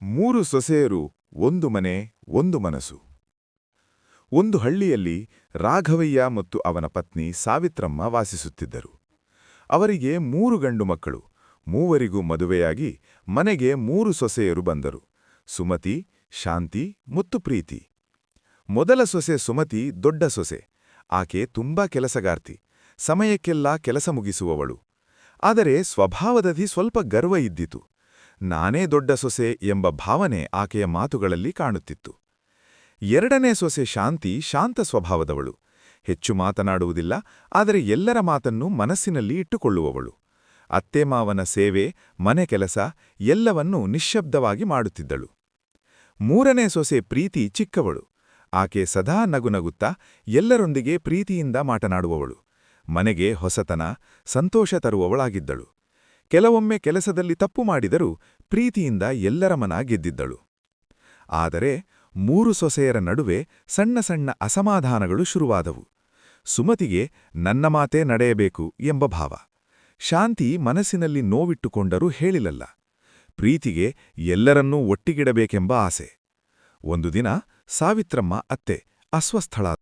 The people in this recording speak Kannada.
ಮೂರು ಸೊಸೆಯರು, ಒಂದು ಮನೆ, ಒಂದು ಮನಸ್ಸು. ಒಂದು ಹಳ್ಳಿಯಲ್ಲಿ ರಾಘವಯ್ಯ ಮತ್ತು ಅವನ ಪತ್ನಿ ಸಾವಿತ್ರಮ್ಮ ವಾಸಿಸುತ್ತಿದ್ದರು. ಅವರಿಗೆ 3 ಗಂಡು ಮಕ್ಕಳು. ಮೂವರಿಗೂ ಮದುವೆಯಾಗಿ ಮನೆಗೆ 3 ಸೊಸೆಯರು ಬಂದರು: ಸುಮತಿ, ಶಾಂತಿ ಮತ್ತು ಪ್ರೀತಿ. ಮೊದಲ ಸೊಸೆ ಸುಮತಿ ದೊಡ್ಡ ಸೊಸೆ. ಆಕೆ ತುಂಬಾ ಕೆಲಸಗಾರ್ತಿ, ಸಮಯಕ್ಕೆಲ್ಲ ಕೆಲಸ ಮುಗಿಸುವವಳು. ಆದರೆ ಸ್ವಭಾವದಲ್ಲಿ ಸ್ವಲ್ಪ ಗರ್ವ ಇದ್ದಿತು. ನಾನೇ ದೊಡ್ಡ ಸೊಸೆ ಎಂಬ ಭಾವನೆ ಆಕೆಯ ಮಾತುಗಳಲ್ಲಿ ಕಾಣುತ್ತಿತ್ತು. ಎರಡನೇ ಸೊಸೆ ಶಾಂತಿ ಶಾಂತ ಸ್ವಭಾವದವಳು. ಹೆಚ್ಚು ಮಾತನಾಡುವುದಿಲ್ಲ, ಆದರೆ ಎಲ್ಲರ ಮಾತನ್ನು ಮನಸ್ಸಿನಲ್ಲಿ ಇಟ್ಟುಕೊಳ್ಳುವವಳು. ಅತ್ತೆಮಾವನ ಸೇವೆ, ಮನೆ ಕೆಲಸ ಎಲ್ಲವನ್ನೂ ನಿಶ್ಶಬ್ದವಾಗಿ ಮಾಡುತ್ತಿದ್ದಳು. ಮೂರನೇ ಸೊಸೆ ಪ್ರೀತಿ ಚಿಕ್ಕವಳು. ಆಕೆ ಸದಾ ನಗುನಗುತ್ತಾ ಎಲ್ಲರೊಂದಿಗೆ ಪ್ರೀತಿಯಿಂದ ಮಾತನಾಡುವವಳು. ಮನೆಗೆ ಹೊಸತನ, ಸಂತೋಷ ತರುವವಳಾಗಿದ್ದಳು. ಕೆಲವೊಮ್ಮೆ ಕೆಲಸದಲ್ಲಿ ತಪ್ಪು ಮಾಡಿದರೂ ಪ್ರೀತಿಯಿಂದ ಎಲ್ಲರ ಮನ ಗೆದ್ದಿದ್ದಳು. ಆದರೆ 3 ಸೊಸೆಯರ ನಡುವೆ ಸಣ್ಣ ಸಣ್ಣ ಅಸಮಾಧಾನಗಳು ಶುರುವಾದವು. ಸುಮತಿಗೆ ನನ್ನ ಮಾತೇ ನಡೆಯಬೇಕು ಎಂಬ ಭಾವ. ಶಾಂತಿ ಮನಸ್ಸಿನಲ್ಲಿ ನೋವಿಟ್ಟುಕೊಂಡರೂ ಹೇಳಿಲ್ಲಲ್ಲ. ಪ್ರೀತಿಗೆ ಎಲ್ಲರನ್ನೂ ಒಟ್ಟಿಗಿಡಬೇಕೆಂಬ ಆಸೆ. ಒಂದು ದಿನ ಸಾವಿತ್ರಮ್ಮ ಅತ್ತೆ ಅಸ್ವಸ್ಥಳಾದಳು.